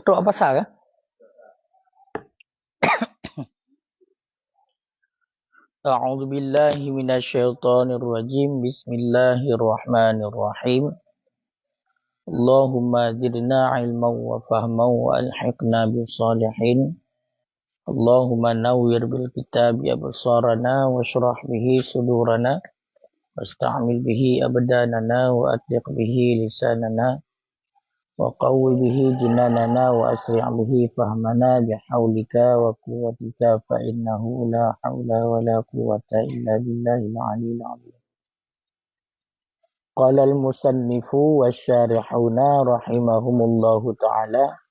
Ketuk pasal ke? A'udzu billahi minasyaitonir rajim. Bismillahirrahmanirrahim. Allahumma zidna ilman wa fahman wa alhiqna bis salihin. Allahumma nawwir bil kitabi absarana wa shrah bihi sudurana wasta'mil bihi abdanana wa atliq bihi lisanana wa qawwi bihi jinanana wa asri' bihi fahmana bihaulika wa quwwatika fa innahu la haula wa la quwwata illa billahil aliyyil azim. Qala al-musannifu wasyarihuna rahimahumullahu ta'ala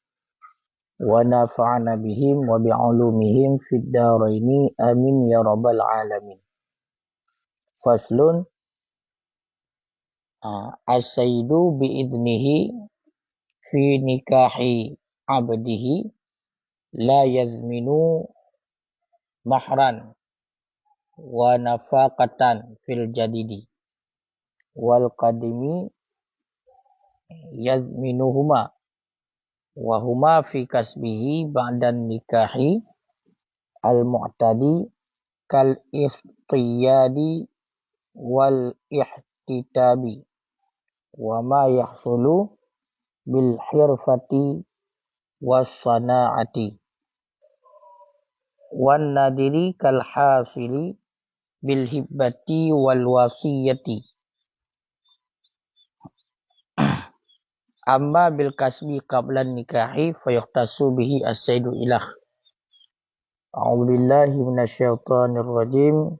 wa nafa'ana bihim wa bi'ulumihim fid dharaini amin ya rabbal alamin. Faslun as-sayyidu bi'idnihi fi nikahi abdihi la yazminu mahran wa nafaqatan fil jadidi wal qadimi yazminuhuma wa huma fi kasbihi ba'dan nikahi al mu'tadi kal ihtiyadi wal ihtitabi wa ma yahsulu bil hirfati was sana'ati wan nadiri kal hasili bil hibbati wal wasiyati. Amma bil kasbi qabla nikahi fayuhtasu bihi as-sayyidu ilah. A'udzu billahi minasyaitonir rajim.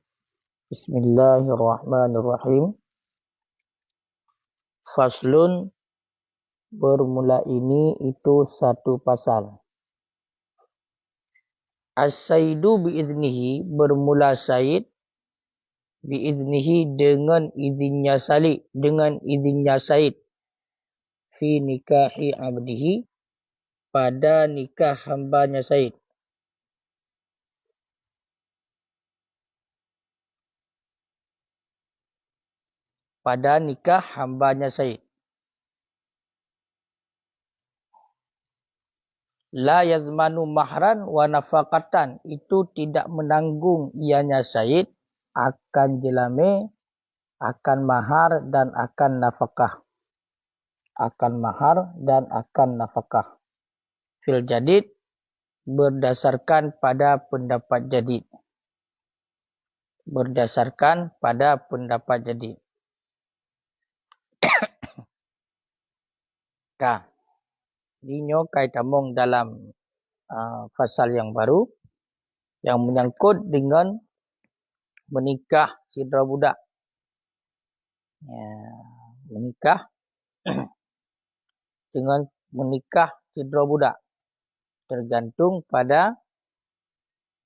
Bismillahirrahmanirrahim. Faslun, bermula ini itu satu pasal. As-sayyidu biiznihi, bermula sayyid biiznihi dengan izinnya sayyid, fi nikahi abdihi, pada nikah hambanya sayyid. Pada nikah hambanya sayyid. La yazmanu mahran wa nafaqatan, itu tidak menanggung ianya sayyid akan jelame, akan mahar dan akan nafkah. Akan mahar dan akan nafkah. Fil jadid, berdasarkan pada pendapat jadid. Berdasarkan pada pendapat jadid. Ka. Dinyo kaitamong dalam fasal yang baru yang menyangkut dengan menikah sidra budak. Menikah dengan menikah sidra budak tergantung pada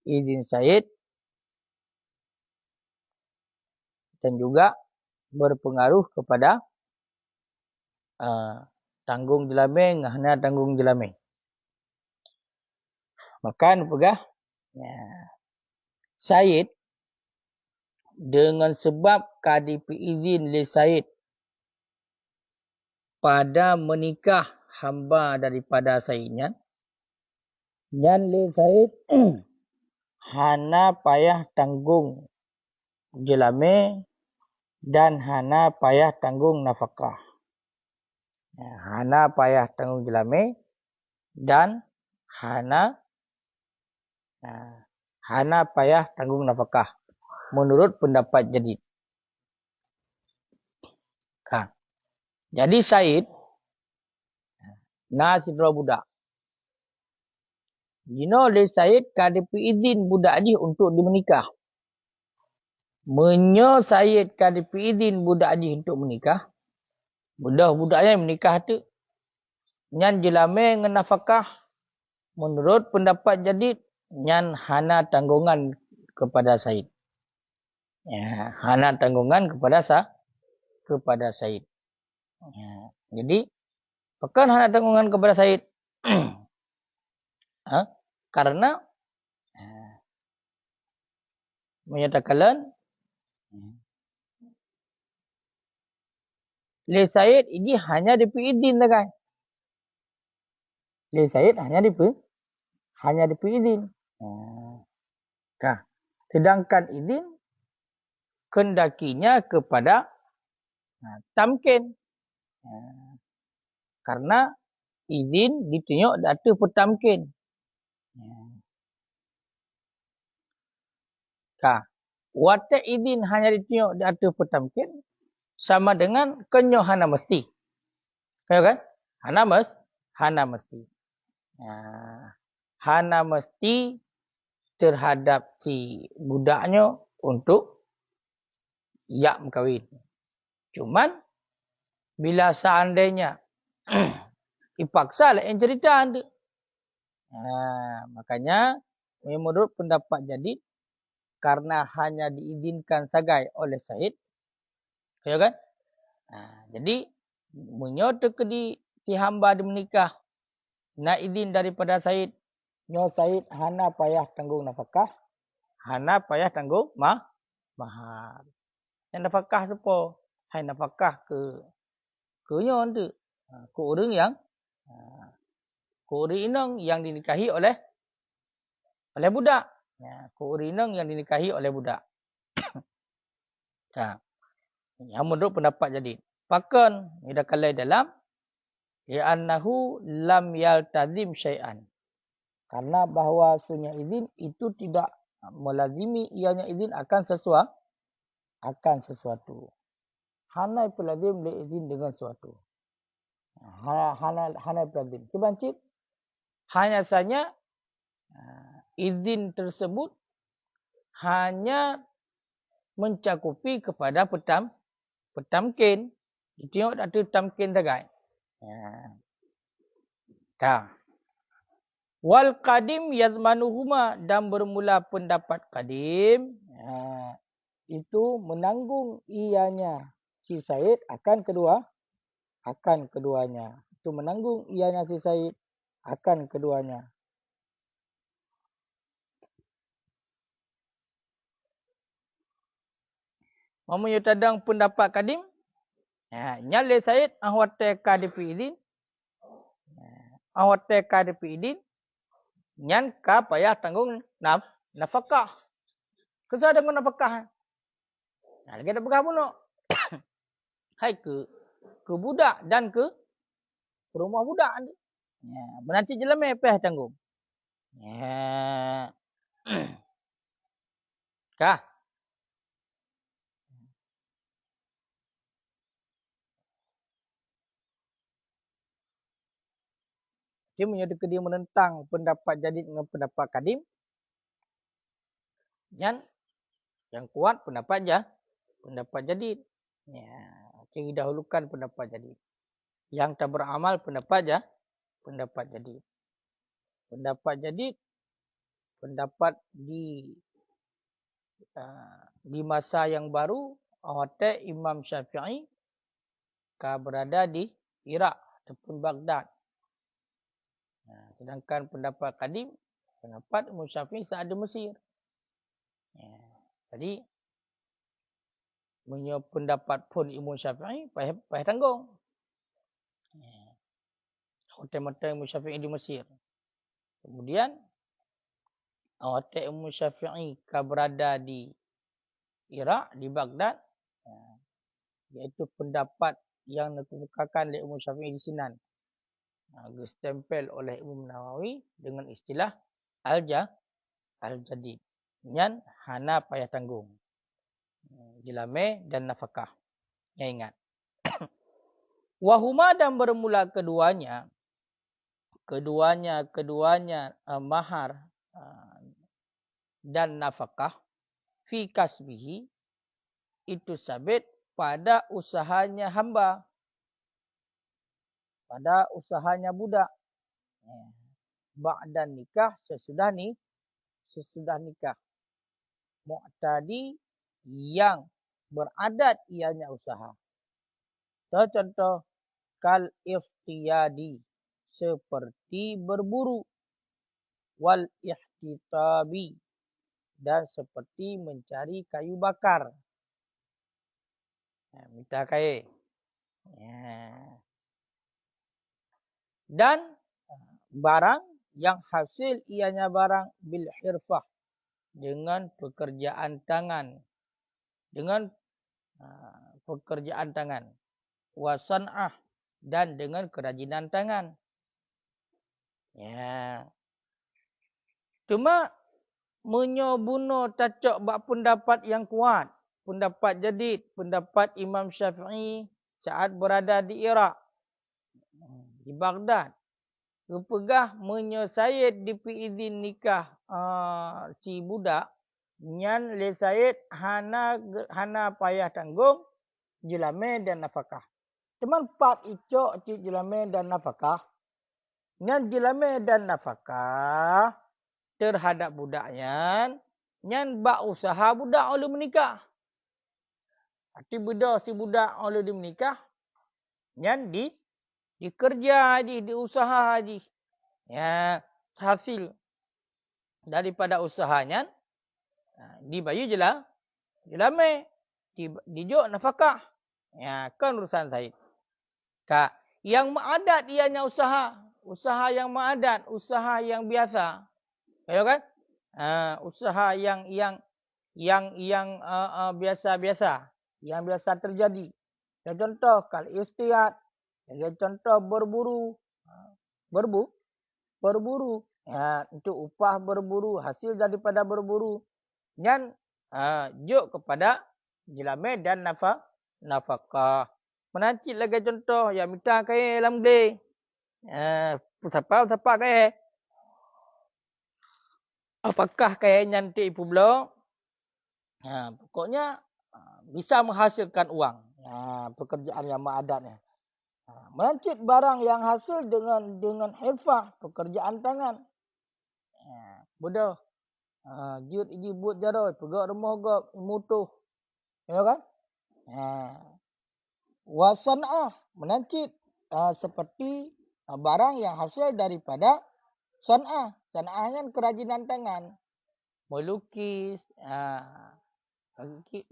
izin sayyid dan juga berpengaruh kepada tanggung jelame ngahna tanggung jelame. Maka pegah sayyid dengan sebab kadipi izin li sayyid pada menikah hamba daripada sayyidnya, nyan li sayyid hana payah tanggung jelame dan hana payah tanggung nafkah. Hana payah tanggung jelame dan hana payah tanggung nafkah menurut pendapat jadid. Jadi sayyid na sidra budak. Jino le sayyid kadipi izin budak ji untuk dimenikah. Menyo sayyid kadipi izin budak ji untuk menikah. Budak-budaknya menikah tu nyan jelame ngan nafkah menurut pendapat jadid nyan hana tanggungan kepada sayyid. Hana tanggungan kepada sayyid. Jadi pekan hana tanggungan kepada sayyid. Karena menyatakan le sayyid ini hanya dipi izin kan. Li Said hanya diberi izin. Nah, sedangkan izin kendakinya kepada tamkin. Karena izin ditunjuk data petamkin. Wate izin hanya ditunjuk data petamkin sama dengan kenyo hana mesti. Kayo kan? Hana mesti. Hana mesti terhadap si budaknya untuk yak berkahwin. Cuman bila seandainya dipaksa lah yang cerita ada. Makanya menurut pendapat Jadid, karena hanya diizinkan sagai oleh Said, kayo kan? Jadi menyoto ke si hamba di menikah, nak izin daripada Said, nyo Said hana payah tanggung nafkah, hana payah tanggung mahar. Yang nafkah siapa? Hai nafkah ke nyo tu. Ke orang yang ke orang inang yang dinikahi oleh budak. Ke orang inang yang dinikahi oleh budak. Yang menurut pendapat Jadid. Pakon ida kalai dalam li'annahu lam yaltazim syai'an. Karena bahawa sunya izin itu tidak melazimi ianya izin akan sesuatu. Hana pelazim li izin dengan sesuatu. Hana pelazim. Kebancit hanya saja izin tersebut hanya mencakupi kepada petamkin. Tengok ada tamkin tagai. Wal qadim yazmanuhuma, dan bermula pendapat qadim itu menanggung ianya si Said akan keduanya. Itu menanggung ianya si Said akan keduanya. Mamanya tadang pendapat qadim. Nyale Said ahwate kadipi idin. Ahwate kadipi idin. Nyan ka payah tanggung nafkah. Kesal dengan nafkah. Lagi ada bekah pun. Hai ke budak dan ke rumah budak. Menanti jelame payah tanggung. Kah? Dia menyatakan dia menentang pendapat Jadid dengan pendapat Qadim. Yang kuat pendapat Jadid. Kita dahulukan pendapat Jadid. Yang tak beramal pendapat Jadid. Pendapat Jadid, pendapat di masa yang baru, hotel Imam Syafi'i berada di Iraq ataupun Baghdad. Sedangkan pendapat Qadim, pendapat Imam Syafi'i saat di Mesir. Jadi, menurut pendapat pun Imam Syafi'i, payah tanggung. Hotel-hotel Imam Syafi'i di Mesir. Kemudian, hotel Imam Syafi'i berada di Iraq, di Baghdad. Iaitu pendapat yang dikemukakan oleh Imam Syafi'i di Sinan. Stempel oleh Imam Nawawi dengan istilah Al-Jadid. Nyan hana payah tanggung. Jilame dan nafkah. Ingat. Wahuma, dan bermula keduanya mahar dan nafkah fi kasbihi, itu sabit pada usahanya hamba. Pada usahanya budak. Ba'dan nikah, sesudah nikah. Mu'tadi, yang beradat ianya usaha. Contoh, kal iftiyadi, seperti berburu. Wal ihtitabi, dan seperti mencari kayu bakar. Minta kayu. Dan barang yang hasil ianya barang bil hirfah, dengan pekerjaan tangan, dengan pekerjaan tangan, wasan'ah, dan dengan kerajinan tangan. Ya. Cuma menyobuno tacok bak pendapat yang kuat, pendapat jadid, pendapat Imam Syafi'i saat berada di Iraq, di Baghdad. Kepegah menyesayid di piizin nikah si budak, nyan le sayid hana payah tanggung jelame dan nafkah. Cuman part icok cik jelame dan nafkah. Nyan jelame dan nafkah terhadap budaknya, nyan bak usaha budak oleh menikah. Arti beda si budak oleh di menikah, nyan dikerja di usaha haji. Ya, hasil daripada usahanya dibayu jelame dijok nafkah. Ya, kan urusan saya. Kak, yang maadat ianya usaha yang maadat, usaha yang biasa. Ya kan? Usaha yang biasa-biasa, yang biasa terjadi. Ya, contoh kal istiad, ya, contoh berburu. Berburu. Ya, untuk upah berburu, hasil daripada berburu. Nyan juk kepada jelame dan nafkah. Menancit lagi contoh, yang minta kaya dalam day. Siapa kaya? Apakah kaya nyantik pula? Pokoknya bisa menghasilkan uang. Pekerjaan yang maadatnya. Merancit barang yang hasil dengan hirfah, pekerjaan tangan. Bodoh. Jut iji buat jaroi, pegak rumah gak mutuh. Ya kan? Wasan'ah, menancit seperti barang yang hasil daripada san'ah. San'ah kan kerajinan tangan. Melukis.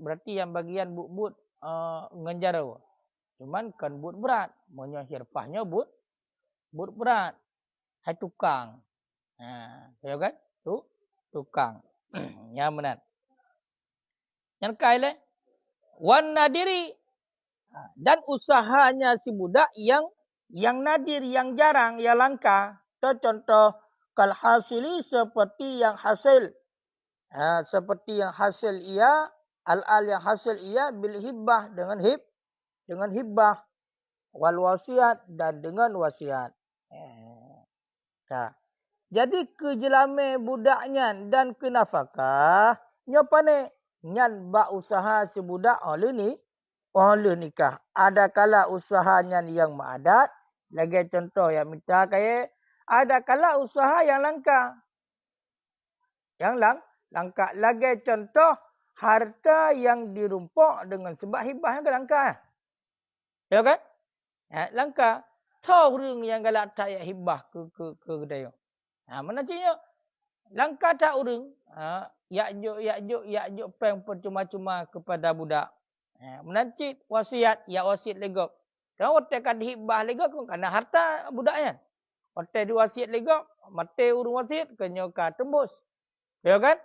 Berarti yang bagian but ngenjaro. Cuman kan but berat. Monya hirfahnya but berat. Hai tukang. Ya kan? Tukang. Ya benar. Yang kaile wan nadiri, dan usahanya si budak yang nadir, yang jarang, yang langka. Contoh kal hasili, seperti yang hasil. Seperti yang hasil ia, al-al yang hasil ia bil hibbah, dengan hibbah, wal wasiat, dan dengan wasiat. Jadi kejelame budaknya dan ke nafkah, nyopane nyan bak usaha si budak oleh nikah. Ada kala usahanya yang maadat, lagi contoh yang minta kaya, ada kala usaha yang langka. Yang langka. Lagi contoh harta yang dirumpuk dengan sebab hibah yang langka. Ya kan? Langka. Tahu orang yang galak tak hibah ke kedai. Menantinya langka tak orang. Yakjuk peng percuma-cuma kepada budak. Menancit wasiat, wasiat legok. Kalau otak kan hibah legok, kerana harta budaknya. Otak diwasiat legok, mati urung wasiat, kenyoka tembus. Ya kan?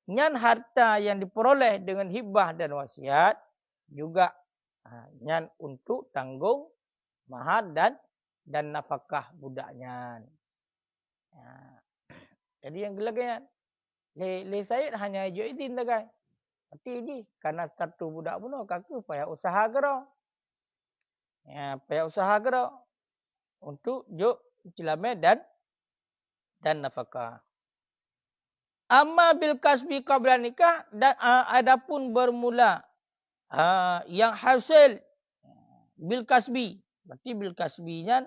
Nyan harta yang diperoleh dengan hibah dan wasiat, juga nyan untuk tanggung mahar dan nafkah budaknya. Jadi yang gelagnya, le Said hanya Juidin tagai. Mati ji, karena satu budak bunuh kaku payah usaha gero. Payah usaha gero untuk juk jelame dan nafkah. Amma bil kasbi qabla nikah, dan adapun bermula yang hasil bil kasbi. Berarti bil kasbinya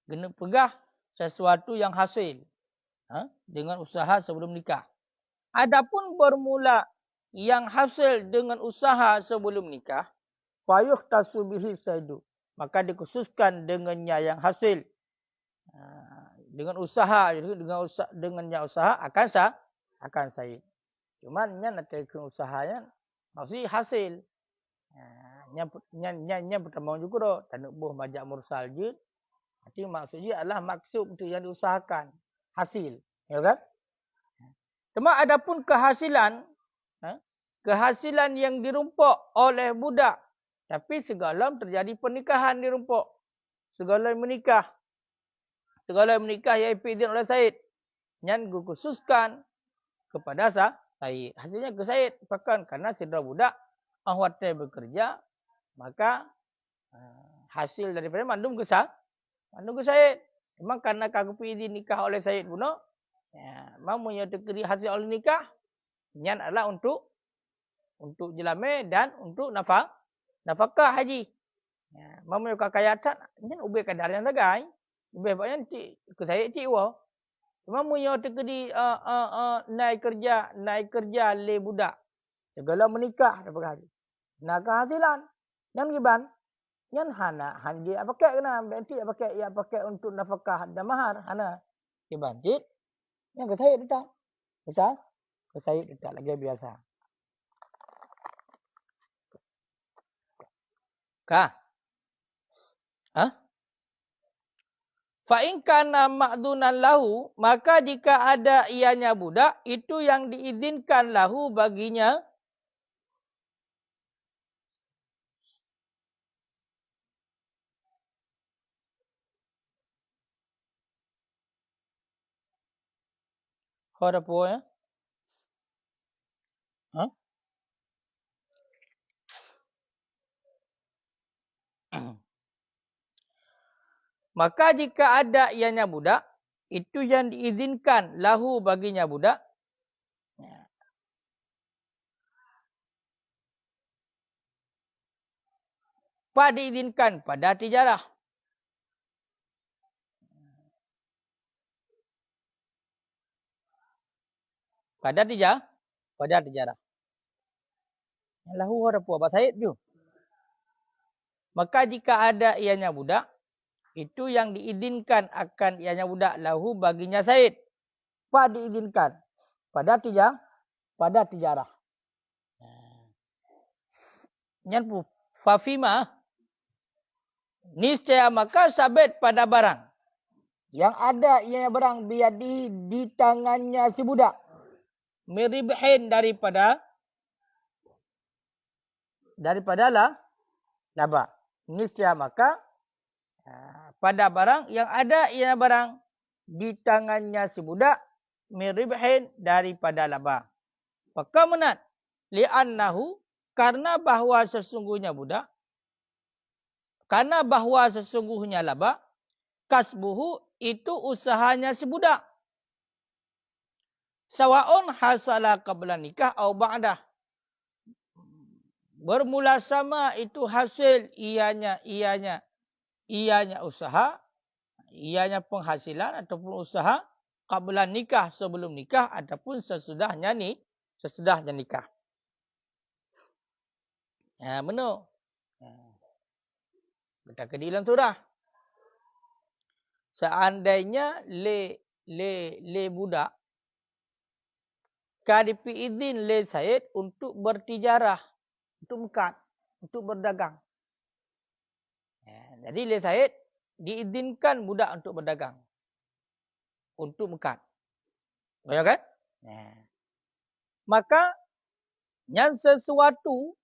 kena pegah sesuatu yang hasil dengan usaha sebelum nikah. Adapun bermula yang hasil dengan usaha sebelum nikah, fayuh tasubihi saidu, maka dikhususkan dengannya yang hasil. Dengan usaha, dengannya usaha akan said. Cuman nya nanti ke usahanya maksud hasil. Nya pertama juga tanuk buh majak mursal je. Arti maksudnya adalah maksud untuk yang diusahakan. Hasil. Ya kan? Cuma adapun kehasilan. Kehasilan yang dirumpuk oleh budak. Tapi segala terjadi pernikahan dirumpuk. Segala menikah. Segala menikah yang diizin oleh Said. Yang dikhususkan kepada Said. Hasilnya ke Said. Bahkan karena saudara budak. Ahwatnya bekerja. Maka hasil daripada mandum ke Said. Memang karena kagak izin nikah oleh Said pun. Memang menyatakan hasil oleh nikah. Yang adalah untuk jelame dan untuk nafkah haji. Memang menyukai kayatan. Yang ubah kadar yang tagai. Ubah banyak ke Said cik wah. Memang menyatakan naik kerja le budak. Segala menikah daripada haji. Nah kehasilan. Yang giban. Yang hana hanji apa pakai kena benti apa pakai ya pakai untuk nafkah dan mahar hana giban cik. Yang ke Said tak. Bisa? Ke Said tak lagi biasa. Kah? Fa in kana ma'dunan lahu, maka jika ada ianya budak, itu yang diizinkan lahu baginya. Kau ada apa ya? Maka jika ada ianya budak, itu yang diizinkan lahu baginya budak. Diizinkan pada tijarah. Pada tijarah. Lahu ada apa? Bahasa Said ju. Maka jika ada ianya budak, itu yang diizinkan akan ianya budak lahu baginya Said. Diizinkan pada tijarah. Yang fafima niscaya maka sabit pada barang yang ada ianya barang biadi di tangannya si budak. Miribhin daripada laba. Niscaya maka pada barang yang ada ianya barang di tangannya si budak miribhin daripada laba. Maka menat li'annahu karena bahawa sesungguhnya budak, karena bahawa sesungguhnya laba, kasbuhu itu usahanya si budak. Sawa'un hasala qabla nikah au ba'dah. Bermula sama itu hasil ianya usaha, ianya penghasilan ataupun usaha qabla nikah sebelum nikah ataupun sesudahnya nikah. Benar. Kita kedilan surah. Seandainya le budak kadipi izin le Said untuk bertijarah, untuk mekat, untuk berdagang. Jadi le Said diizinkan budak untuk berdagang, untuk mekat. Ya kan? Maka yang sesuatu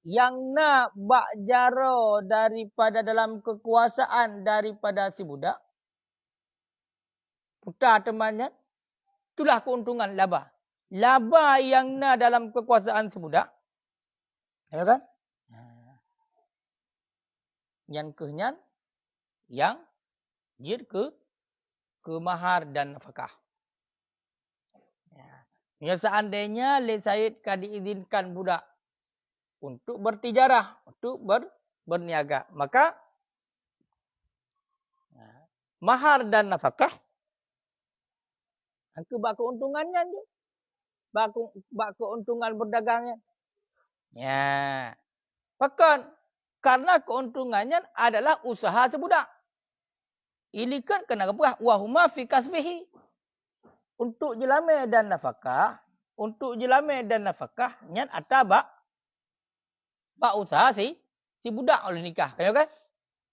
yang nak bak jara daripada dalam kekuasaan daripada si budak, putar temannya, itulah keuntungan laba. Laba yang nak dalam kekuasaan si budak, ya kan? Yang kehenyan, yang jid ke mahar dan nafkah. Ya, seandainya le Said kan diizinkan budak untuk bertijarah, untuk berniaga, maka mahar dan nafkah angka bak keuntungannya je. Bak keuntungan berdagangnya. Ya. Bahkan karena keuntungannya adalah usaha sebudak. Ilikan kena apa? Wahuma fi kasbihi. Untuk jelame dan nafkah, nyat atabak bak usaha si budak oleh nikah. Kan?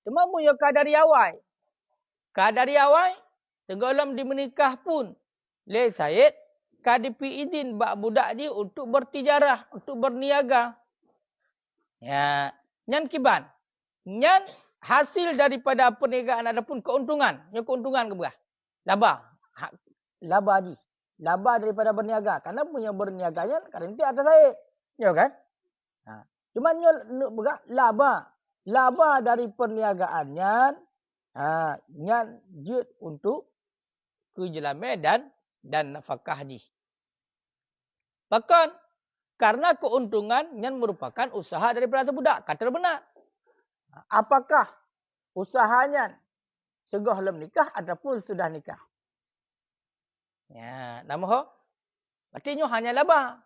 Cuma punya kadari awal. Kadari awal, segala di menikah pun. Le Syed, kadipi izin bak budak dia untuk bertijarah, untuk berniaga. Ya, nyan kiban. Nyan hasil daripada perniagaan ada pun keuntungan. Yang keuntungan ke berah? Laba. Laba ni. Laba daripada berniaga. Karena punya berniaganya kadang nanti ada Syed. Ya kan? Ha. Cuma nyan berah laba. Laba dari perniagaannya nyan jut untuk kejelame dan nafkah ni. Bahkan karena keuntungan yang merupakan usaha daripada budak. Kata benar. Apakah usahanya segah lem nikah ataupun sudah nikah? Ya, nama ho. Berarti nyo hanya laba.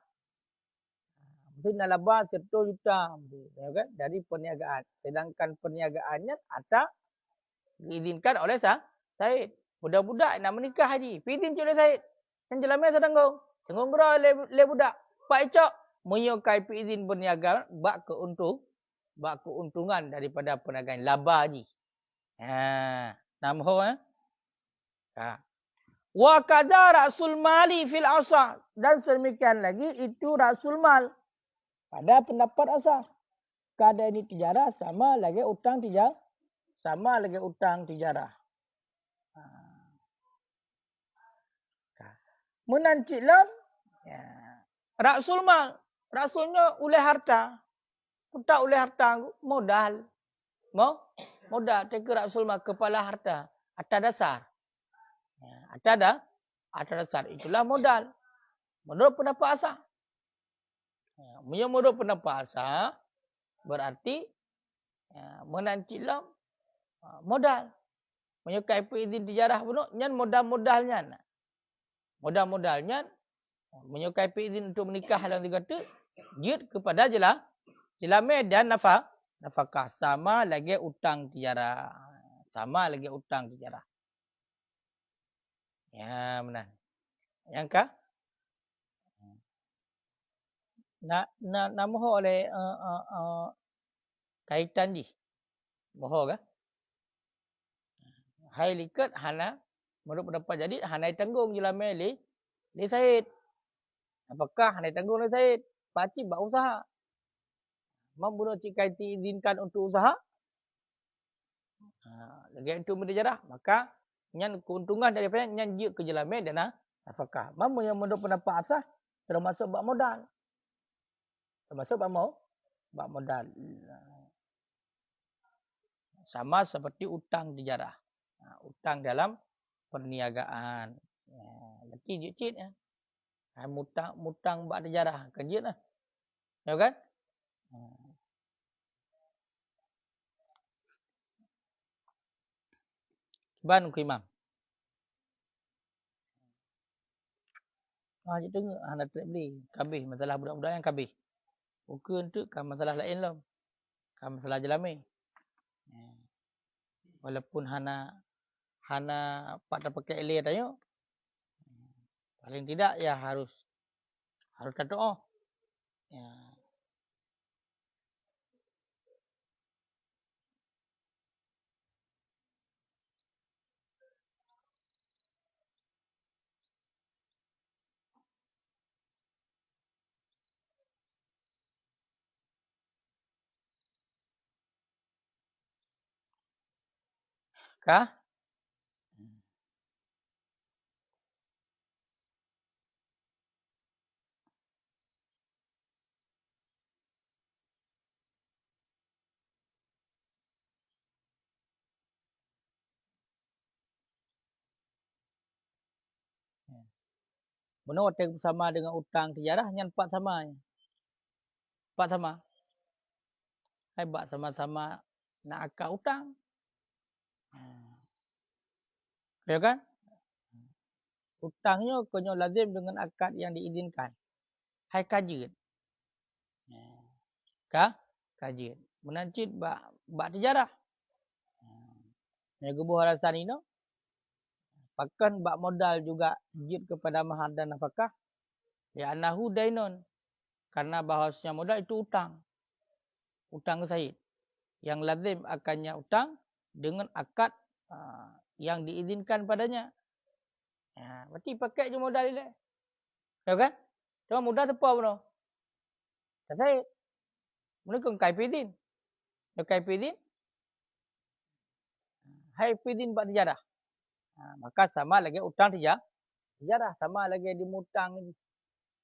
Mesti nak laba 1 juta ya kan? Dari perniagaan. Sedangkan perniagaannya ada diizinkan oleh Syed. Budak-budak nak menikah haji. Pidin oleh Syed. Yang jelamnya sedang go. Tengok gerak le budak. Pak Icok menyokai izin berniaga bak keuntungan daripada perniagaan laba ni. Nama ho Wa kadza rasul mali fil asah, dan sedemikian lagi itu rasul mal pada pendapat asah. Kada ini tijarah sama lagi utang tijarah. Menanciklah rasul mal. Rasulnya oleh harta. Tak oleh harta modal. Modal. Teka rasul mal kepala harta. Atas dasar. Atas dasar. Itulah modal. Menurut pendapat asah. Menurut pendapat asah. Berarti. Menanciklah modal. Menyukai izin tijarah pun. Yang modal-modalnya. Modal-modalnya. Menyukai izin untuk menikah yang dikata. Jid kepada jelame dan nafkah. Sama lagi utang tijarah. Ya benar. Yang kah? Nak moho oleh kaitan ni. Moho kah? Hai likat hana. Menurut pendapat jadi hana tanggung jelame li Syed. Apakah hana tanggung li Syed? Pakcik buat usaha. Membunuh cik kaiti izinkan untuk usaha. Lagi untuk bertijarah. Maka nyan keuntungan daripada nyan jik ke jelame dan nafkah. Mamu yang menurut pendapat asah termasuk bak modal. Bak modal. Sama seperti utang tijarah. Utang dalam perniagaan. Berarti jik-jik ya. Mutang bak tijarah. Kejit lah. Ya kan? Ban ku imam. Cik tengok hana tak beli. Kabih masalah budak-budak yang kabih. Bukan tu kan masalah lain lah. Kan masalah jelame. Walaupun hana pak terpakai elir tanya. Paling tidak ya harus berdoa. Ya. Kah? Benar hotel sama dengan utang tijarah yang 4 sama. 4 sama. Hai bak sama-sama nak akad utang. Ya kan? Utangnya kena lazim dengan akad yang diizinkan. Hai kajit. Kajit. Menancit bak tijarah. Yang gebuh alasan ini. Bahkan bak modal juga jid kepada mahar dan nafkah. Ya anahu dainun. Karena bahasanya modal itu utang. utang ke Syed. Yang lazim akannya utang dengan akad yang diizinkan padanya. Berarti pakai je modal dia. Tahu kan? Cuma modal tepa pun. Tak Syed. Mula kau kai pidin. Kau kai pidin. Hai pidin buat tijarah. Maka sama lagi utang tijarah. Sama lagi dimutang ni.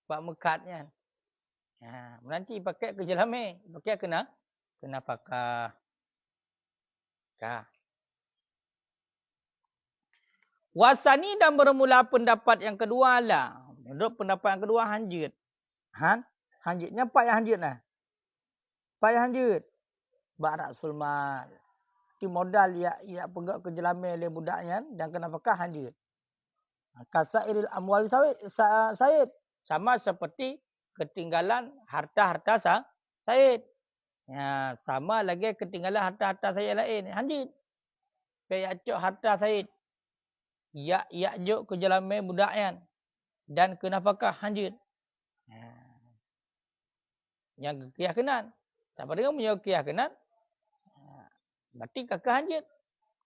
Buat mekatnya. Nanti pakai kerja lama. Pakai kena pakai. Wasani dan bermula pendapat yang kedua lah. Menurut pendapat yang kedua hanjut. Hanjutnya apa yang hanjut lah? Apa yang hanjut? Barak sulmal. Di modal ia pegak kerja lama oleh budaknya dan kena pakai hanjut. Kasairil amwal Syed. Sama seperti ketinggalan harta-harta Syed. Sama lagi ketinggalan harta-harta Syed lain. Hanjut. Kayak cok harta Syed. Ya juk ke jalan budaknya dan kena pakai hanjut. Yang keyakinan. Siapa dengan punya keyakinan? Berarti kakak hanjut.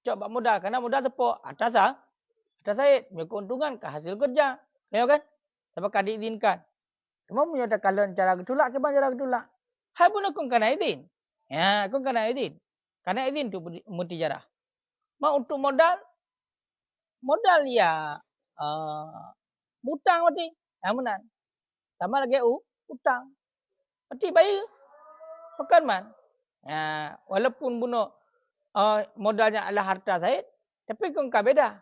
Coba modal. Kerana modal tepuk. Atas Syed. Punya keuntungan ke hasil kerja. Tengok kan? Siapa diizinkan. Cuma punya takalan cara ketulak ke cara ketulak. Hai pun aku kena izin. Aku kena izin. Karena izin tu mutijarah. Mau untuk modal ya hutang berarti. Menang. Sama lagi hutang. Berarti bayar. Bukan man. Walaupun bunuh modalnya adalah harta Syed. Tapi kau beda.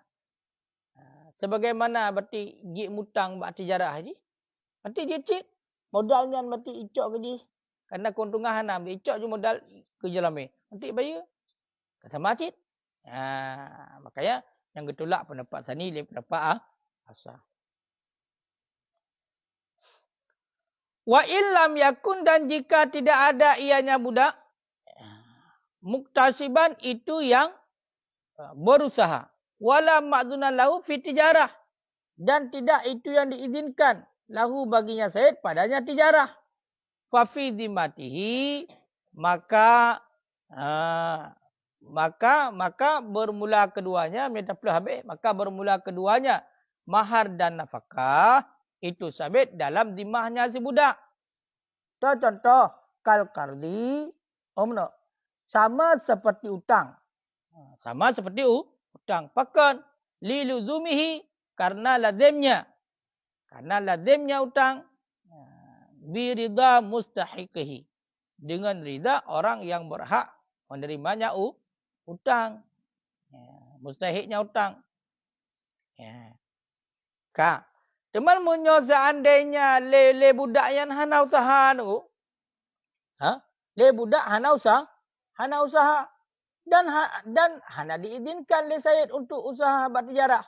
Sebagaimana berarti gig mutang buat tijarah ni. Berarti dia cik. Modalnya berarti icok ke dia. Karena keuntungan hanam. Dia icok je modal kerja lama. Berarti bayar. Kata macit. Makanya yang ketolak pendapat sani dia pendapat asal. Wa illam yakun dan jika tidak ada ianya budak muktasiban itu yang berusaha wala ma'dzunan lahu fi tijarah dan tidak itu yang diizinkan lahu baginya Syed padanya tijarah fa fi zimmatihi maka bermula keduanya minta pula habis maka bermula keduanya mahar dan nafkah itu sabit dalam zimmahnya si budak. Contoh kal qardi sama seperti utang. Sama seperti utang. Pakan liluzumihi karena lazimnya utang birida mustahiqihi dengan rida orang yang berhak menerimanya utang. Mustahiknya utang. Teman munyo seandainya le budak yang hana usaha tu. Le budak hana usaha dan hana diizinkan le Syed untuk usaha bertijarah.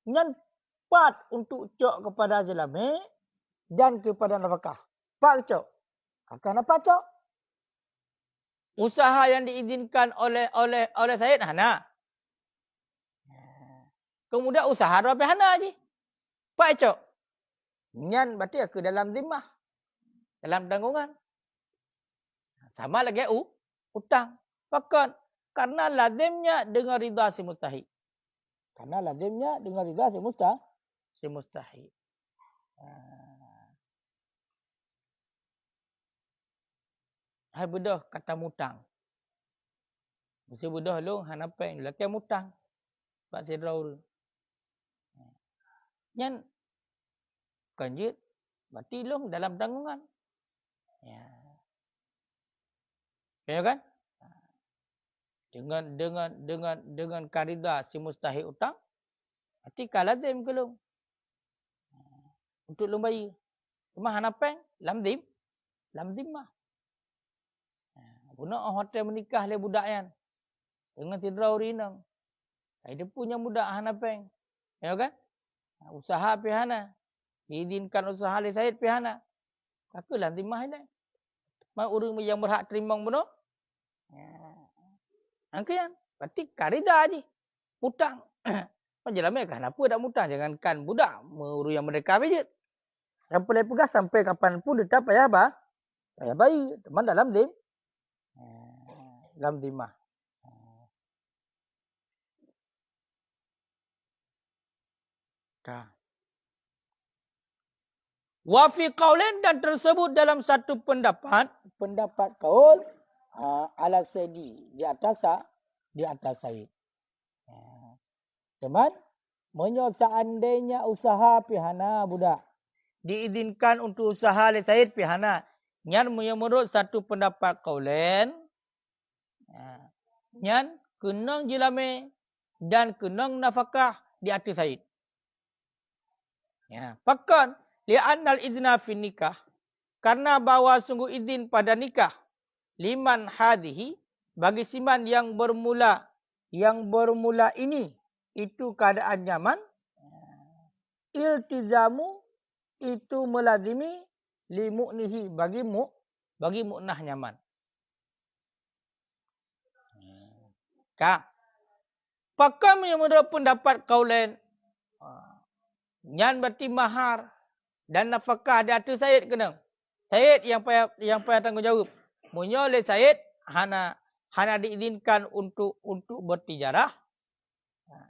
Nyempat untuk cok kepada jelame dan kepada nafkah. Pak cok. Kakak napa cok? Usaha yang diizinkan oleh Syed hana. Kemudian usaha berapa hana je? Pak cok. Nyan berarti ke dalam zimmah. Dalam tanggungan. Sama lagi utang. Pakan. Karena lazimnya dengan rida si mustahik. Karena lazimnya dengan rida si mustahik. Hai bedah kata mutang. Mesti bedah lu hanapeng laki mutang. Pak Sidraul. Nyan kanjit berarti lu dalam tanggungan. Ya kan? Dengan karida si mustahik utang berarti kalazim ke lu. Untuk lu bayar. Cuma hanapeng lam zimmah. Guna hotel menikah le budak yan. Dengan tidrau rinang. Dia punya budak hanapeng. Ya kan? Usaha pihana. Diizinkan usaha le Syed pihana. Kakak lam zimmah ni. Mau orang yang berhak terima benar. Angkian. Berarti karida je. Mutang. Penjelamnya kenapa tak mutang? Jangankan budak. Urus yang mereka bijit. Yang boleh pegas sampai kapanpun dia tak payah Payah bayi. Teman dalam dim. Dalam dimah. Wa fi qaulin, dan tersebut dalam satu pendapat kaul ala Saidi, di atas Said. Teman, seandainya usaha pihana budak diizinkan untuk usaha oleh Said pihana, nyan menurut satu pendapat kaulen, nyan kenang jilame dan kenang nafkah di atas Said. Ya, pakan li'annal idzna fi nikah, karena bahawa sungguh izin pada nikah, liman hadhihi, bagi siman yang bermula ini, itu keadaan nyaman, iltizamu, itu melazimi, li mu'nihi, bagi mu'nah nyaman. Pakam yang menurut pendapat kaulen, nyan berarti mahar dan nafkah di atas Said kena. Said yang payah tanggungjawab. Munyo oleh Said hana diizinkan untuk bertijarah,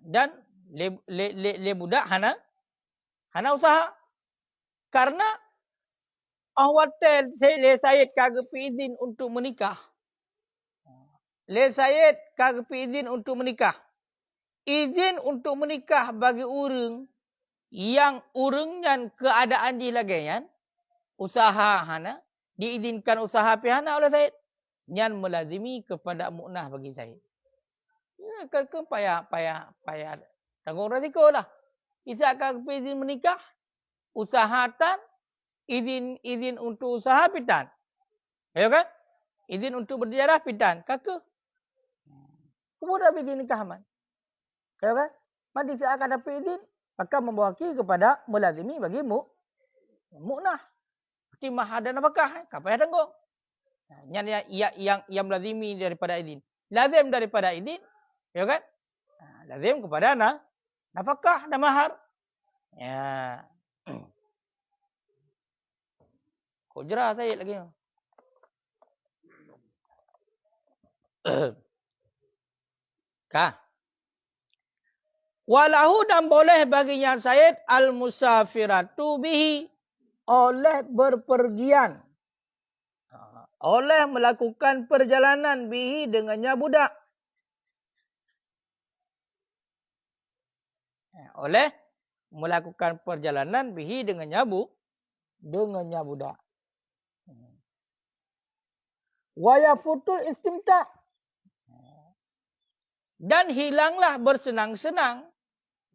dan le budak hana usaha. Karena awatel le Said kagak izin untuk menikah. Le Said kagak izin untuk menikah. Izin untuk menikah bagi urang yang urangnya keadaan di lagayan, usaha hana, diizinkan usaha pihana oleh Said, nyan melazimi kepada mu'nah bagi Said. Ya, kan payah tanggung resiko lah. Isa kagak izin menikah, usahatan, izin untuk usaha pitan. Ya kan? Izin untuk bertijarah pitan. Kakak. Kemudian izin nikah man. Ya kan? Mandi saya akan dapat izin, maka membawaki kepada melazimi bagi mu'nah. Seperti mahar dan nafkah. Kapal yang tanggung. Yang melazimi daripada izin. Lazim daripada izin. Ya kan? Lazim kepada nafkah dan mahar. Ya. Kok jerah saya lagi. Kah? Walahu, dan boleh baginya Said al-musafiratu bihi, oleh berpergian, oleh melakukan perjalanan bihi dengannya budak. Oleh melakukan perjalanan bihi dengannya budak. Wa yafutul istimta', dan hilanglah bersenang-senang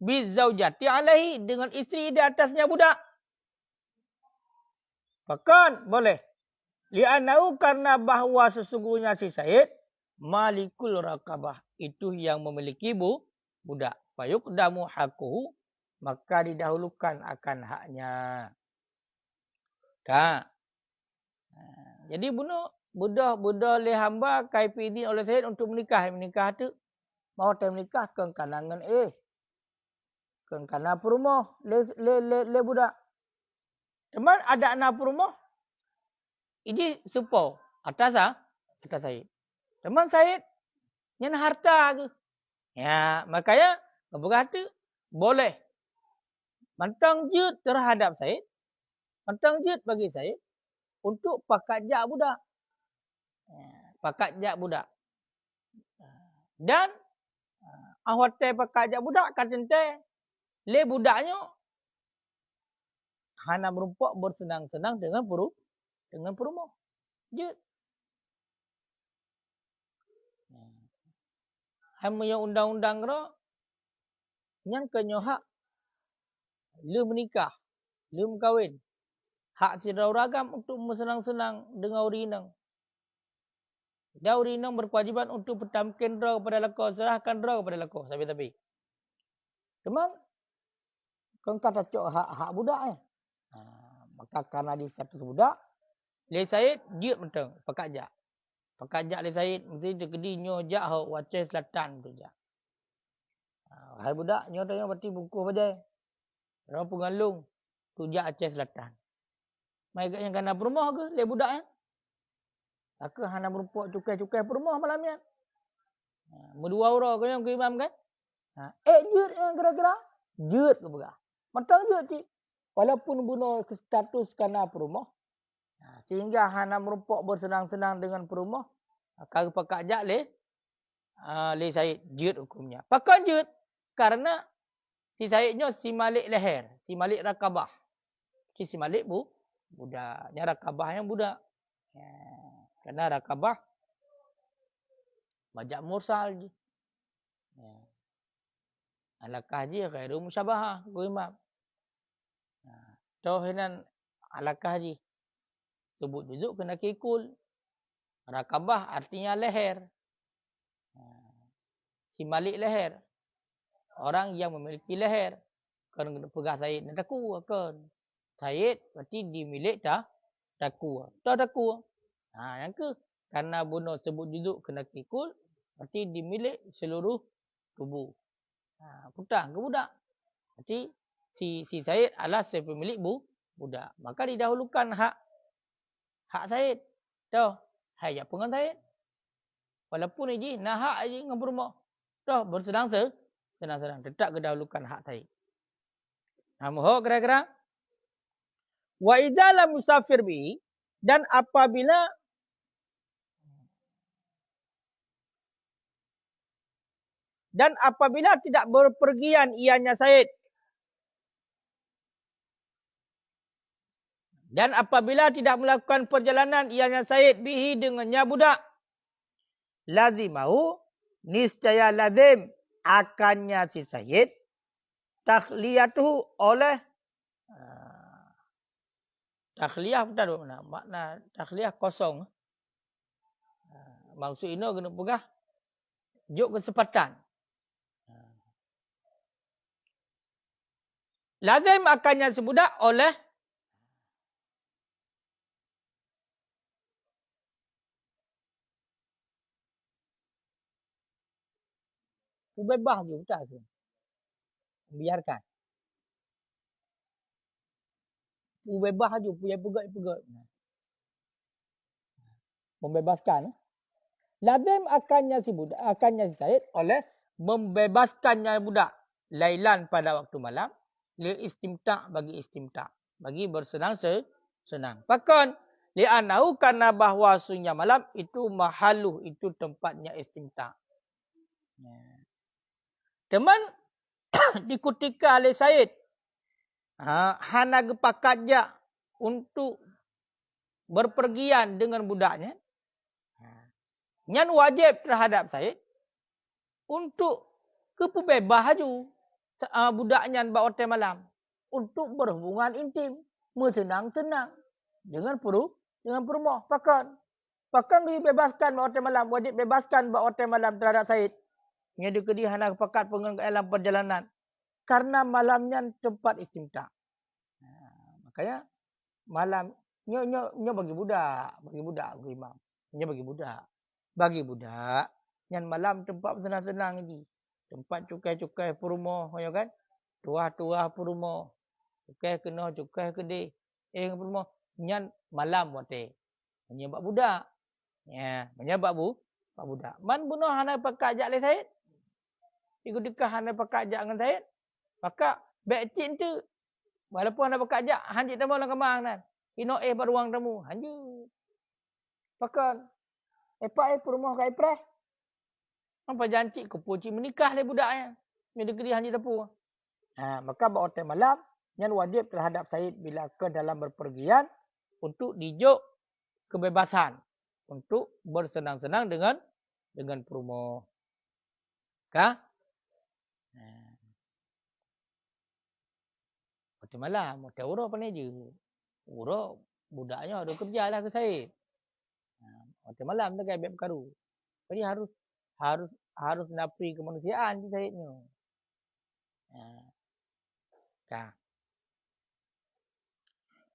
bizaujati alaihi, dengan isteri di atasnya budak. Bahkan boleh. Li'anau, karena bahawa sesungguhnya si Said malikul raqabah, itu yang memiliki budak. Fayuqdamu haquhu, maka didahulukan akan haknya. Jadi budak le hamba kaipidin oleh Said untuk menikah tu. Mau menikah ke kanangan kana perumah le budak. Teman ada anak perumah. Ini supo atas Said. Teman Said nyen harta ke. Ya, makanya berkata boleh mantang jut terhadap Said. Mantang jut bagi Said untuk pakajak budak. Pakajak budak. Dan hotel pakajak budak katente le budaknya hana berumpak bersenang-senang dengan perumah. Jut. Hamnya undang-undang ro nyan kenyo hak le menikah, le kawin. Hak sidau ragam untuk bersenang-senang dengan urinang. Dan urinang berkewajiban untuk bertamkin roh kepada lako, serahkan roh kepada lako. Tapi. Teman, kan kata cok hak budak maka karena di satu budak, le Said dia mentang pakajak. Pakajak le Said mesti dekedi nyo jak ho Aceh Selatan tu jak. Hai budak nyo tanya berarti buku bajai. Orang Pengalung tu jak Aceh Selatan. Mai yang kana perumah ke le budak Maka hana merupakan cukai-cukai perumah malamnya. Merdua orang kau yang imam kan? Jut yang kira-kira. Jut ke berah. Matang jut cik. Walaupun bunuh status kerana perumah. Sehingga hana merupakan bersenang-senang dengan perumah. Kalau pakak jak le Syed jut hukumnya. Pakak jut. Karena si Syednya si Malik leher. Si Malik rakabah. Si Malik budak. Yang rakabah yang budak. Karena rakabah majak mursal je. Alakah je khairu musyabahah ku imam. Tohinan alakah je. Sebut duduk kena kikul. Rakabah artinya leher. Si Malik leher. Orang yang memiliki leher. Kan pegah Syed dan daku kan. Syed berarti dimilik daku. Dah daku. Yang ke karena bunuh sebut duduk kena kikul. Berarti dimilik seluruh tubuh. Putang ke budak. Berarti si Syed adalah si pemilik budak. Maka didahulukan hak Syed. Tahu? Hai ya pengan Syed. Walaupun ini nak hak aja dengan perumah. Tahu senang-senang. Tetap kedahulukan hak Syed. Mohon kira-kira. Wa idza lam musafir bi, dan apabila tidak berpergian ianya Syed. Dan apabila tidak melakukan perjalanan ianya Syed bihi dengannya budak. Lazimahu niscaya lazim akannya si Syed. Takhliyatuhu oleh. Takhliyah betul mana? Makna takhliyah kosong. Maksud ini kena pegah. Juk kesempatan. Lazim akannya si budak oleh bebas je betul ke? Biarkan. Bebas je punya pegat-pegat. Membebaskan. Lazim akannya si budak, akannya si Syed oleh membebaskannya budak. Lailan pada waktu malam. Li istimta' bagi istimta'. Bagi bersenang-senang. Bahkan li'anahu karena bahawa sunnya malam itu mahaluh, itu tempatnya istimta'. Teman dikutika oleh Syed. Hana gepakat je untuk berpergian dengan budaknya. Yang wajib terhadap Syed untuk kepebebas haju budaknya buat hotel malam. Untuk berhubungan intim. Bersenang-senang. Dengan perumah. Bahkan dibebaskan buat hotel malam. Wajib bebaskan buat hotel malam terhadap Syed. Yang dikedi hana gepakat dalam perjalanan. Karena malamnya tempat istimta'. Makanya malam nyo bagi budak ke imam. Nyo bagi budak yang malam tempat senang-senang ni. Tempat cukai-cukai perumah ya kan? Tuah-tuah perumah. Cukai kena cukai kedai. Perumah nyan malam wate. Menyebab budak. Menyebab budak. Man bunuh hana pakai ajak le Syed. Ikut-ikut hana pakai ajak dengan Syed. Maka bekcin tu walaupun ada bekerja hanjit tamu dalam kemang kan. Ino beruang tamu hanjut. Pakan. Perumah kai preh. Apa janji kepuci menikah le budaknya. Ni negeri hanjit tapu. Maka bawa hotel malam yang wajib terhadap Syed bila ke dalam berpergian untuk dijuk kebebasan untuk bersenang-senang dengan perumah. Kah? Hotel malam, hotel urah pandai je. Urah budaknya ada kerja lah ke Syed. Hotel malam tu kan beb karu. Jadi harus napi kemanusiaan si Syed ni. Kah.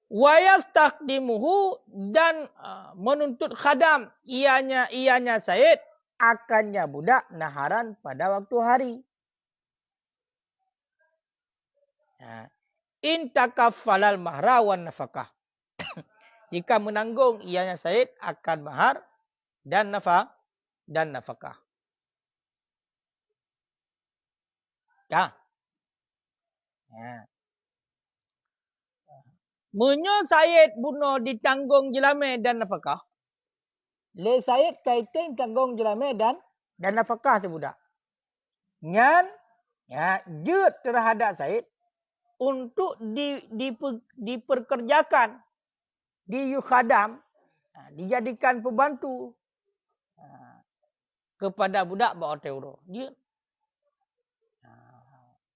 Wa yastaqdimuhu dan menuntut khadam ianya Syed akannya budak naharan pada waktu hari. In takaffalal mahra wan nafakah. Jika menanggung ianya Syed akan mahar dan nafkah. Ya. Ya. Munyo Said bunuh ditanggung jelame dan nafkah. Le Said kaitin tanggung jelame dan nafkah sebudak. Nyan ya jut terhadap Said untuk diperkerjakan di yukhadam, dijadikan pembantu kepada budak Oteuro. Dia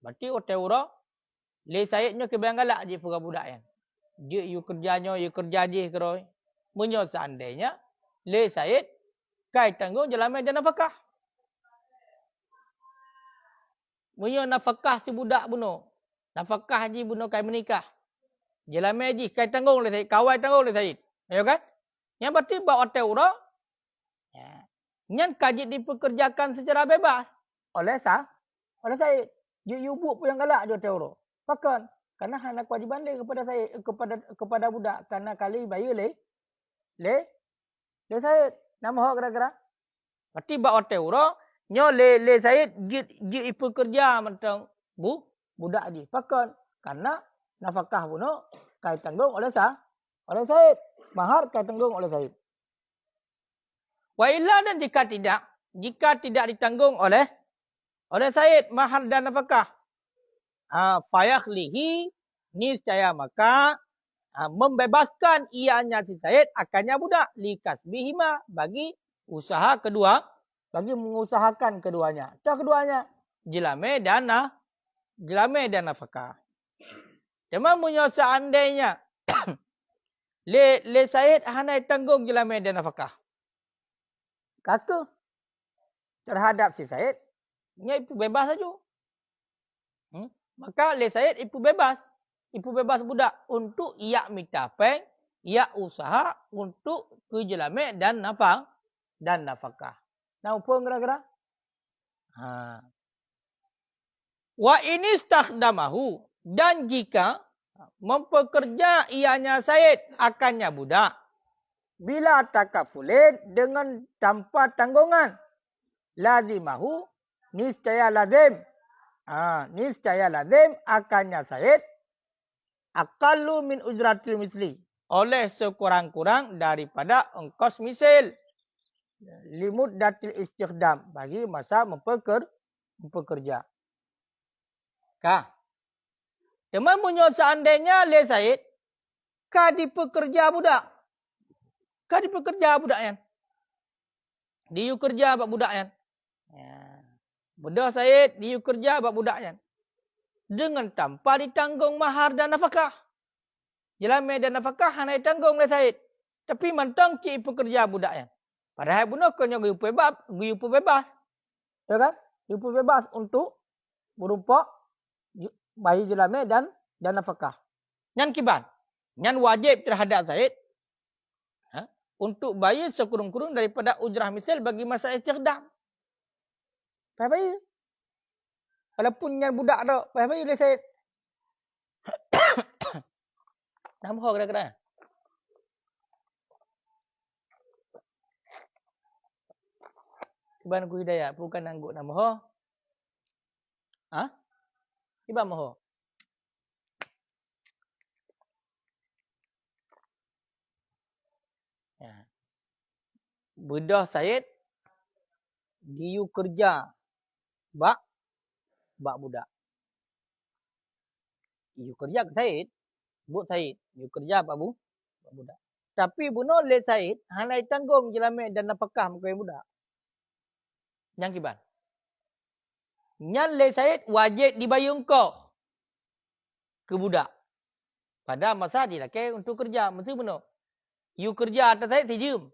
berarti Oteuro le Saidnya kebayang galak je pura budak yang. Dia you kerjanya, you kerja je keroi. Munyo seandainya le Said kai tanggung jelame dan nafkah. Munyo nafkah si budak bunuh. Nafkah je bunuh kai menikah. Jelame je kai tanggung le Said, kawai tanggung le Said. Ya kan? Yang berarti Oteuro ya. Nyan kaji dipekerjakan secara bebas oleh Said. You buat pun yang galak je Oteuro. Bahkan karena hanya kewajiban dia kepada saya kepada budak karena kali bayi le Said nama hok kira-kira. Berarti Oteuro nyo le Said gi pekerja mentang budak je. Bahkan karena nafkah buno kai tanggung oleh Said. Mahar kai tanggung oleh Said. Wa illa dan jika tidak ditanggung oleh Said mahar dan nafkah. Fayakhlihi niscaya maka membebaskan ianya si Said akannya budak likasbihima bagi usaha kedua, bagi mengusahakan keduanya. Itu keduanya jelame dan nafkah. Cuma munyo seandainya le Said hanai tanggung jelame dan nafkah. Kata terhadap si Said nya itu bebas saja. Maka le Said itu bebas. Itu bebas budak untuk ia mitapeng, ia usaha untuk kejelame dan nafkah. Nah, apa kira-kira? Wa ini istakhdamahu dan jika mempekerja ianya Said akannya budak bila takafulin dengan tanpa tanggungan lazimahu niscaya lazim. Niscaya lazim akannya Said aqallu min ujratil misli oleh sekurang-kurang daripada ongkos misil limuddatil istikhdam bagi masa mempekerja. Teman munyo seandainya le Said ka dipekerja budak. Ka dipekerja budak yan. Diu kerja bak budak yan. Budak Said diu kerja bak budak yan. Dengan tanpa ditanggung mahar dan nafkah. Jelame dan nafkah hanya ditanggung le Said. Tapi mentang ki pekerja budak yan. Padahal bunuh kena giu bebas. Ya kan? Giu bebas untuk berupa bayi jelame dan nafkah. Nyan kiban. Nyan wajib terhadap Said untuk bayar sekurang-kurang daripada ujrah misal bagi masa istikhdam. Payah bayar. Walaupun nyan budak tu, payah bayar le Said. Nama ho kira-kira. Kiban ku hidayah, bukan angguk nama ho. Kiban mo ho. Budak Said diu kerja bak budak. Diu kerja ke Said, buat Said, diu kerja bak budak. Tapi buno le Said hanai tanggung jelame dan nafkah muka budak. Yang kiban. Nyan le Said wajib dibayar engkau ke budak. Pada masa dilake untuk kerja, mesti buno. You kerja atas Said tijum.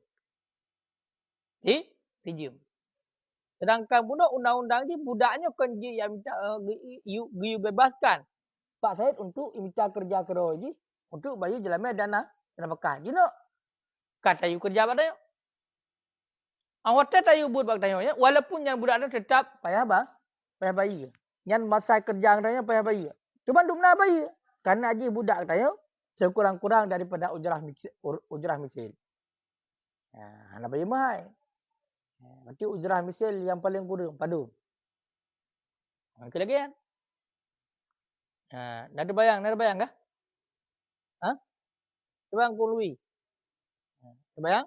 Tijum. Sedangkan budak undang-undang ni budaknya kan dia yang minta you bebaskan Pak Said untuk minta kerja keroji untuk bayar jelame dana nafkah. Jino kata you kerja pada yo. Awak tak tahu buat bak tanya walaupun yang budak itu tetap payah bayar. Yang masa kerja tanya payah bayar. Cuma dumna bayar karena aji budak tanya sekurang-kurang daripada ujrah misil. Anak bayar mahal. Berarti ujrah misil yang paling kurang padu. Okey lagi kan? Dah ada bayang kah? Ha? Cuba angku lui. Ada bayang?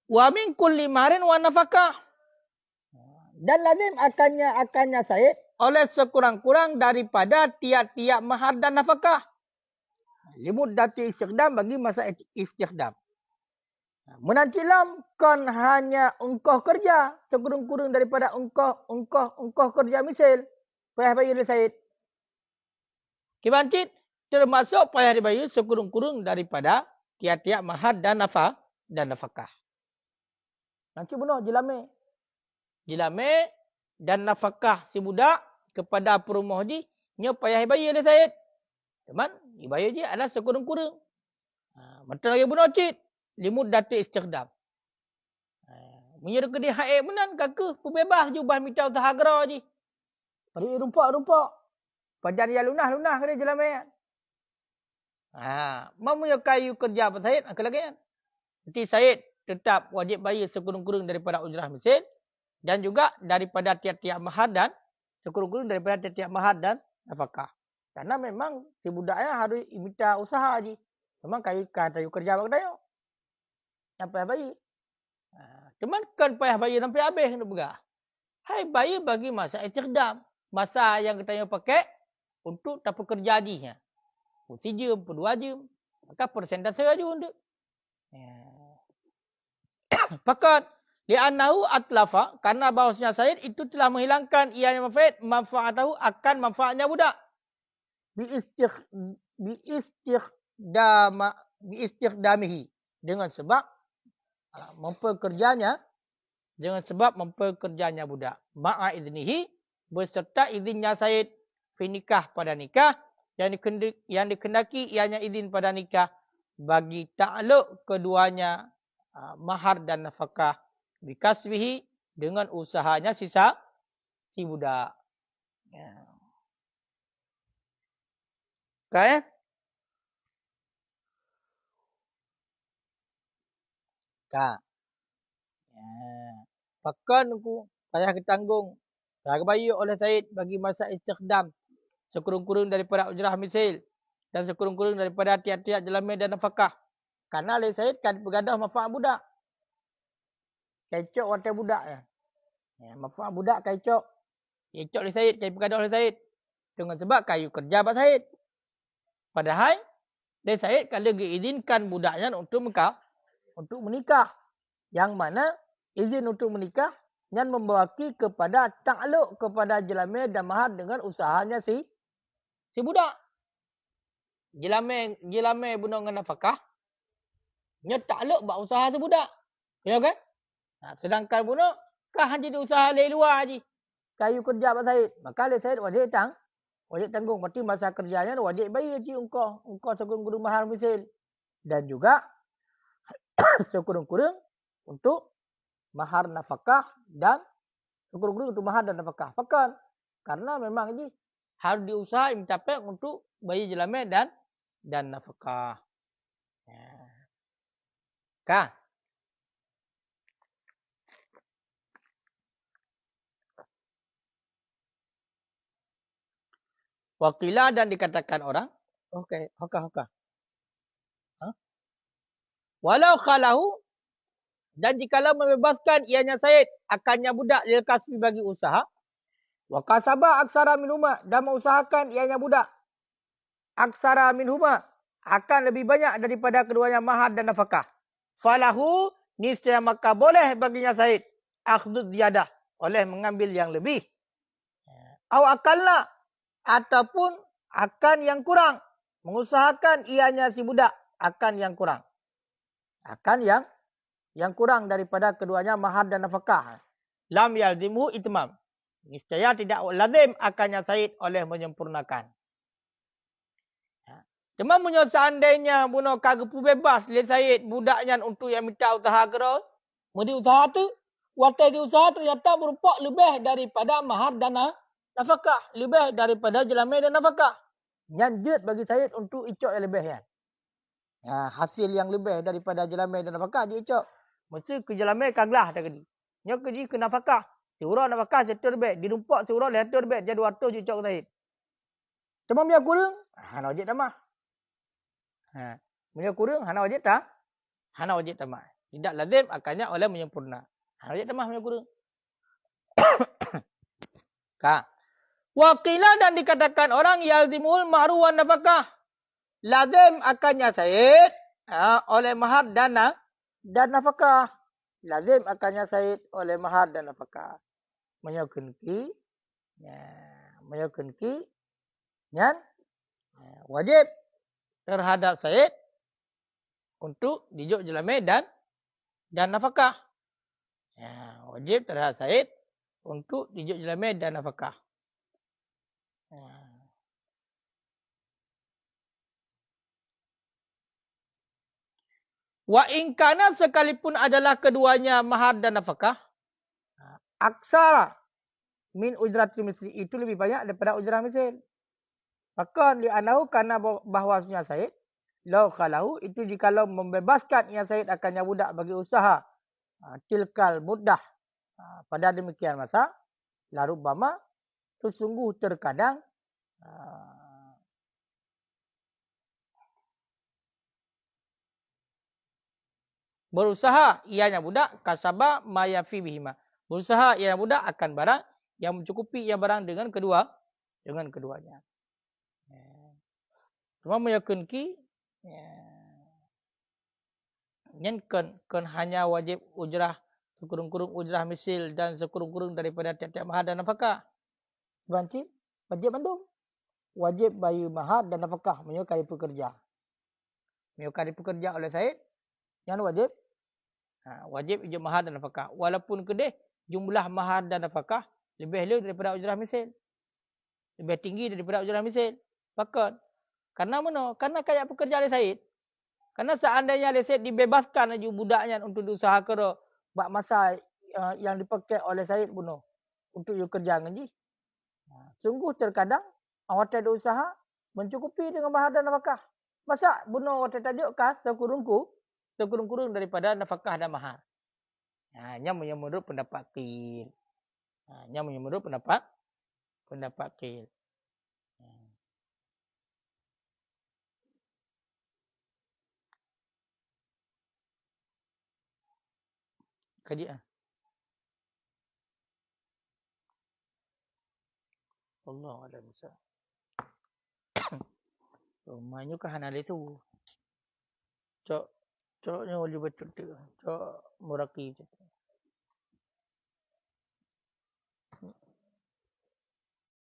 Wa min kulli marin wa nafakah. Dan lazim akannya Said oleh sekurang-kurang daripada tiap-tiap mahar dan nafkah. Limud dati istikdam bagi masa istikdam. Menancilam kon hanya engkau kerja sekurang-kurang daripada engkau kerja misil. Payah bayar Said. Kibancit termasuk payah dibayar sekurang-kurang daripada tiap-tiap mahar dan nafkah. Nanti bunuh jilame dan nafkah si budak kepada perumah ji nya payah bayar dia Said. Teman, dibayar je adalah sekurang-kurang. Betul lagi bunuh cit. Limud dati istikdam. Menyeruk ke dia haik benan kakak pebebas je ubah minta usaha gerah je. Pada rumpak. Pajan dia lunah ke dia jilame. Mamunya kayu kerja apa Said? Lagi kan? Jadi Said tetap wajib bayar sekurang-kurang daripada ujrah misil. Dan juga daripada tiap-tiap mahar dan sekurang-kurang daripada tiap-tiap mahar dan nafkah. Karena memang si budaknya harus minta usaha je. Memang kayu kerja apa kedai. Yang payah bayar. Cuman kan payah bayar sampai habis kena bergah. Hai bayar bagi masa istikdam. Masa yang kita pakai untuk tak pekerja je. Sejam, 2 jam. Maka persentase aja untuk. Pakat. Li'annahu atlafa. Karena bahawasanya Said itu telah menghilangkan ianya manfaatahu akan manfaatnya budak. Biistikdamihi. Dengan sebab mempekerjanya budak. Ma'a idnihi. Berserta izinnya Said. Fi nikah pada nikah. Yang dikendaki ianya izin pada nikah. Bagi ta'aluk keduanya mahar dan nafkah. Bikasbihi. Dengan usahanya si budak. Okay? Pakan aku payah ketanggung. Harga bayar oleh Said bagi masa istikdam. Sekurang-kurang daripada ujrah misil. Dan sekurang-kurang daripada tiap-tiap jelamin dan nafkah. Karena oleh Said kan bergadah manfaat budak. Kecok watai budak. Manfaat budak kecok. Kecok oleh Said. Kayu bergadah oleh Said. Dengan sebab kayu kerja buat Said. Padahal oleh Said kalau diizinkan budaknya untuk menikah. Yang mana izin untuk menikah yang membawaki kepada takluk kepada jelame dan mahar dengan usahanya si budak. Jelame bunuh dengan nafkah. Nya takluk buat usaha si budak. Ya kan? Sedangkan bunuh kah hanya di usaha dari luar je. Kayu kerja buat Said. Maka oleh Said wajib tanggung. Berarti masa kerjanya wajib bayar je engkau sekurang-kurang mahar misil. Dan juga sekurang-kurang untuk mahar nafkah dan sekurang-kurang untuk mahar dan nafkah. Pakan. Karena memang ini harus diusaha mencapai untuk bayi jelame dan nafkah. Kah? Wakilah dan dikatakan orang. Okey, hokah. Walau khalahu. Dan jikalau membebaskan ianya Said akannya budak lil kasbi bagi usaha. Wa kasaba aksara minhuma. Dan mengusahakan ianya budak. Aksara minhuma. Akan lebih banyak daripada keduanya mahar dan nafkah. Falahu. Niscaya maka boleh baginya Said. Akhdud ziyadah. Oleh mengambil yang lebih. Aw akallah. Ataupun akan yang kurang. Mengusahakan ianya si budak. Akan yang kurang. Akan yang kurang daripada keduanya mahar dan nafkah. Lam yalzimu itmam. Niscaya tidak lazim akannya Said oleh menyempurnakan. Cuma punya seandainya bunuh kagepu bebas le Said budaknya untuk yang minta usaha gerah. Mudi usaha tu, waktu di usaha tu ternyata berupa lebih daripada mahar dan nafkah lebih daripada jelama dan nafkah. Nyanjut bagi Syed untuk icok yang lebih kan. Hasil yang lebih daripada jelama dan nafkah dia icok. Mesti ke jelama kaglah dah kedi. Nya kedi ke nafkah. Surah nafkah setor lebih. Dirumpak surah letor lebih. Jadi 200 icok Syed. Cuma dia kurang, hana wajib tamah. Dia kurang, hana wajib tak? Hana wajib tamah. Tidak lazim akannya oleh menyempurna. Hana wajib tamah dia kurang. Kak. Wakilah dan dikatakan orang yalzimul mahru wan nafkah. Lazim akannya Syed oleh mahar dan nafkah. Lazim akannya Syed oleh mahar dan nafkah. Menyokun ki. Menyokun ki. Nyan. Wajib terhadap Syed untuk dijuk jelame dan nafkah. Wajib terhadap Syed untuk dijuk jelame dan nafkah. Wa in kana sekalipun adalah keduanya mahar dan nafkah, aksara min ujratil misli, itu lebih banyak daripada ujrah misal. Maka li anahu karena bahwasanya Syed law khalahu itu jikalau membebaskan ia Syed akannya budak bagi usaha tilkal muddah pada demikian masa larubama sesungguh terkadang berusaha ianya budak kasaba mayafi bihima. Berusaha ianya budak akan barang yang mencukupi ia barang dengan keduanya. Cuma meyakin ki nyen kan hanya wajib ujrah sekurung-kurung ujrah misil dan sekurung-kurung daripada tiap-tiap mahar dan nafkah. Banci wajib bandung. Wajib bayu mahar dan nafkah menyukai pekerja. Menyukai pekerja oleh Syed yang wajib wajib ijab mahar dan nafkah. Walaupun kedeh jumlah mahar dan nafkah lebih daripada ujrah misil. Lebih tinggi daripada ujrah misil. Bahkan karena mana? Karena kayak pekerja oleh Syed. Karena seandainya Syed dibebaskan aja budaknya untuk diusaha kera bak masa yang dipakai oleh Syed bunuh untuk dia kerja ngaji. Sungguh terkadang awak ada usaha mencukupi dengan mahar dan nafkah. Masa bunuh awak tajuk kah sekurung-kurung daripada nafkah dan mahar. Nya menurut pendapat qil. Nya menurut pendapat qil. Kaji Allah ada misal. Rumahnya ke hana lesu. Coknya wajib betul tu. Cok muraki tu.